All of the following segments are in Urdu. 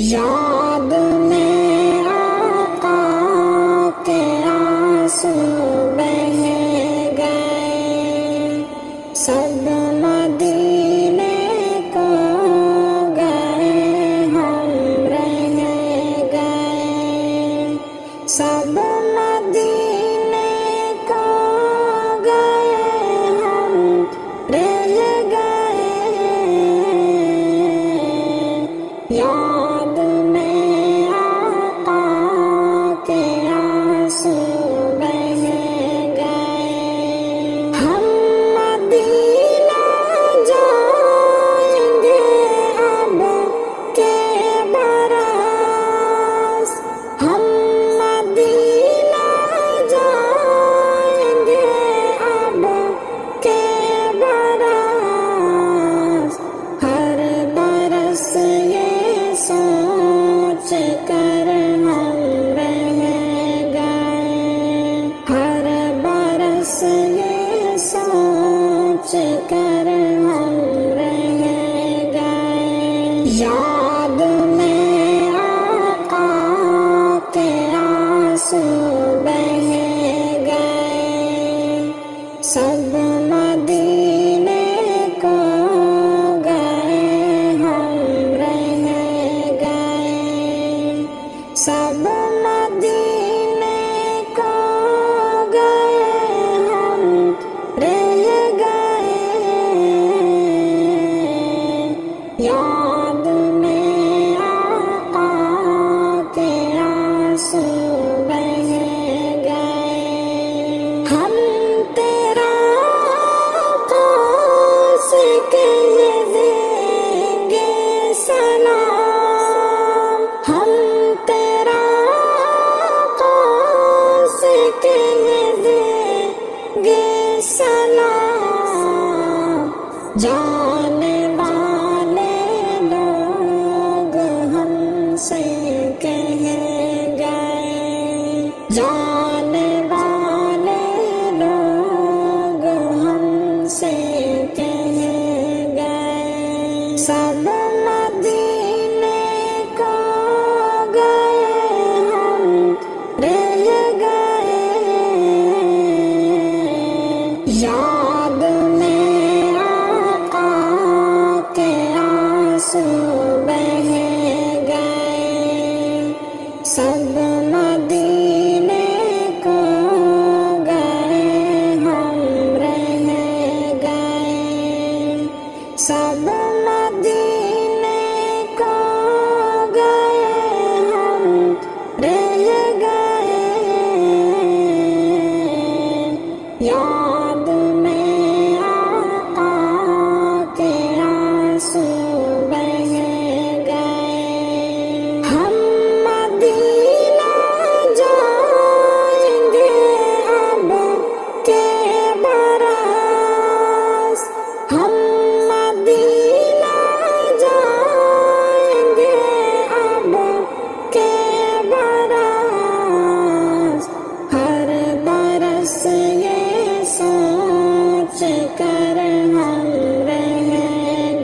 یاد میں آقا کے آنسو بہ گئے، سب مدینے کو گئے، ہم رہ گئے، سب مدینے کو گئے، ہم رہ گئے۔ یاد میں آقا کے آنسو بہ گئے، ہم مدینہ جائیں گے اب کے برس، ہم مدینہ جائیں گے اب کے برس، ہر برس یہ سوچ کر ہم رہ گئے، ہر برس یہ سوچ کر ہم رہ گئے۔ یاد میں آقا کے آنسو بہ گئے، سب مدینے کو گئے، ہم رہ گئے، سب مدینے کو گئے، ہم رہ گئے۔ یاد میں آقا کے آنسو بہ گئے، ہم تیرا آقا سے کہہ دیں گے سلام، ہم تیرا آقا سے کہہ دیں گے سلام، جانے والے لوگ ہم سے کہہ گئے، جانے والے لوگ ہم سے کہہ گئے، سب مدینے کو گئے، ہم رہ گئے۔ یاد میں آقا کے آنسو بہ گئے، سب مدینے کو گئے، ہم رہ گئے، سب مدینے کو گئے، ہم رہ گئے۔ یاد میں آقا کے آنسو بہ گئے، ہم مدینہ جائیں گے اب کے برس، ہم مدینہ جائیں گے اب کے برس، ہر برس یہ سوچ کر ہم رہ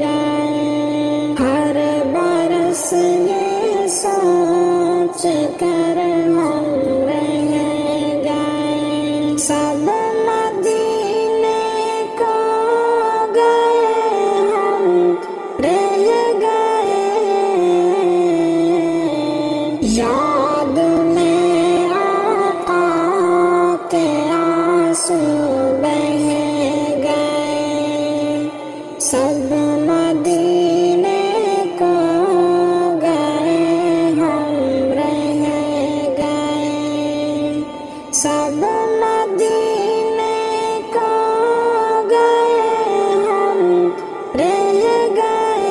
گئے، ہر برس یہ سوچ کر ہم رہ گئے، سب مدینے کو گئے، ہم رہ گئے۔ یاد میں آقا کے آنسو بہ گئے، سب مدینے کو گئے، ہم رہ گئے، سب مدینے کو گئے، ہم رہ گئے۔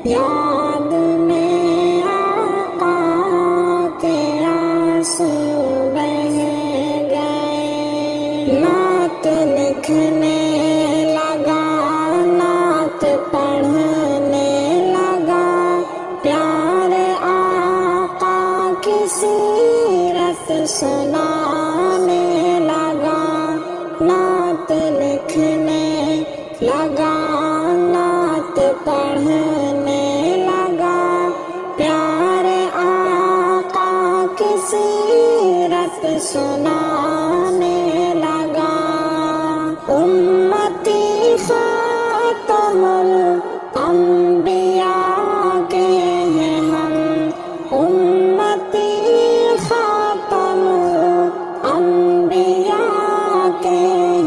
یاد میں آقا کے آنسو بہ گئے، نعت لکھنے لگا، نعت پڑھنے لگا، پیارے آقا کی سیرت سنانے لگا، نعت لکھنے لگا، نعت پڑھنے پڑھنے لگا، پیارے آقا کی سیرت سنانے لگا۔ امتی خاتم الانبیاء کے ہیں ہم، امتی خاتم الانبیاء کے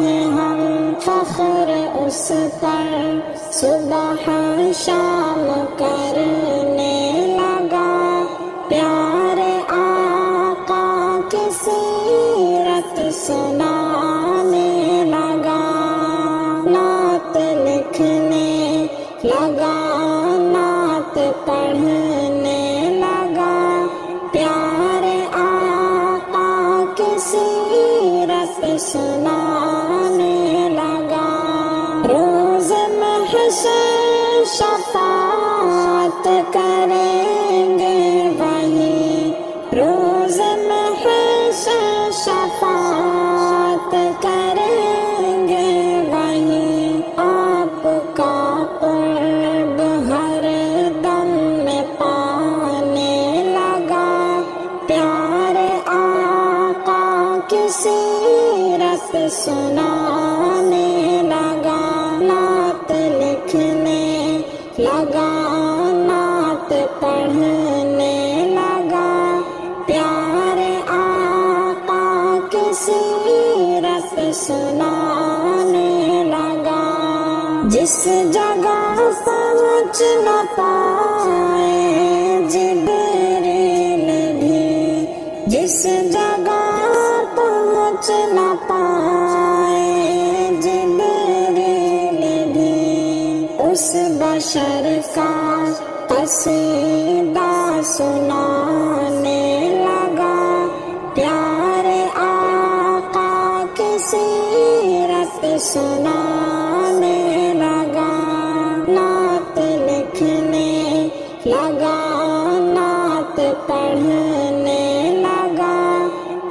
ہیں ہم، فخر اس پر صبح شام کرنے لگا، پیارے آقا کی سیرت سنانے لگا، نعت لکھنے لگا، نعت پڑھنے لگا، پیارے آقا کی سیرت سنانے لگا۔ روز محشر شفاعت کریں گے وہی، روز محشر شفاعت کریں گے وہی، آپ کا قرب ہر دم میں پانے لگا، پیارے آقا کی سیرت سنانے لگا، نعت لکھنے لگا، نعت پڑھنے لگا، پیارے آقا کی سیرت سنانے لگا۔ جس جگہ پہنچ نہ پائے جبریل بھی، جس جگہ پہنچ نہ پائے جبریل بھی، اس بشر کا قصیدہ سنانے لگا، پیارے آقا کی سیرت سنانے لگا، نعت لکھنے لگا، نعت پڑھنے لگا،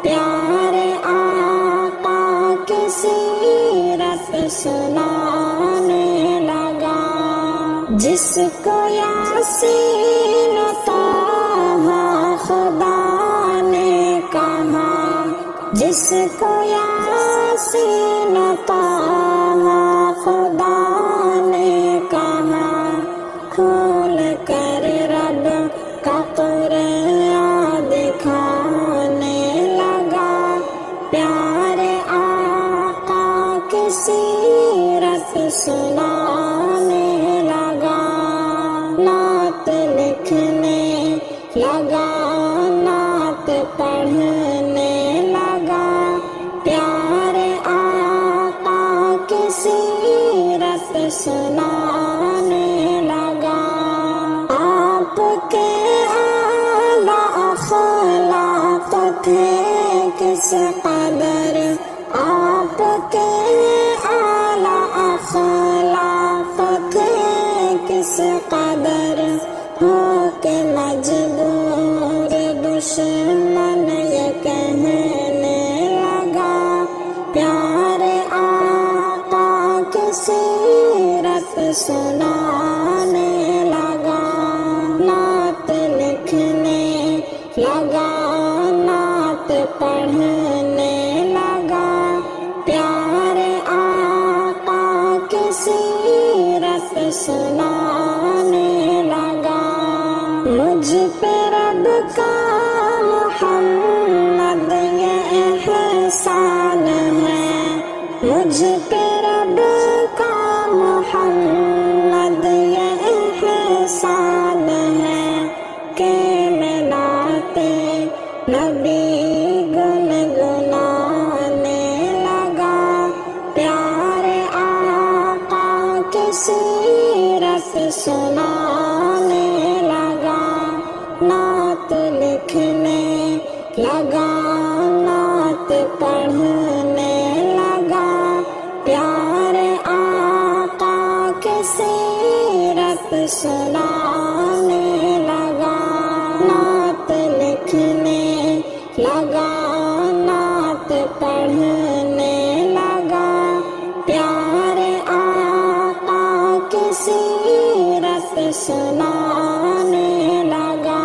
پیارے آقا کی سیرت سنانے لگا۔ جس کو یاسین طہ خدا نے کہا، جس کو یاسین طہ خدا نے کہا، کھول کر رب کا قرآن دکھانے لگا، پیارے آقا کی سیرت سنانے لگا، نعت لکھنے لگا، نعت پڑھنے لگا، پیارے آقا کی سیرت سنانے لگا۔ آپ کے اعلیٰ اخلاق تھے کس قدر، آپ کے اعلیٰ اخلاق تھے کس قدر، ہو کے مجبور دشمن یہ کہنے لگا، پیارے آقا کی سیرت سنانے لگا، نعت لکھنے لگا، نعت پڑھنے لگا، پیارے آقا کی سیرت سنانے لگا۔ مجھ پہ رب کا محمد یہ احسان ہے، مجھ پہ رب کا محمد یہ احسان ہے، کہ میں نعت نبی گنگنانے لگا، پیارے آقا کی سیرت سنانے لگا، نعت لکھنے لگا، نعت پڑھنے لگا، پیارے آقا کی سیرت سنانے لگا، نعت لکھنے لگا، نعت پڑھنے لگا، پیارے آقا کی سیرت سنانے لگا،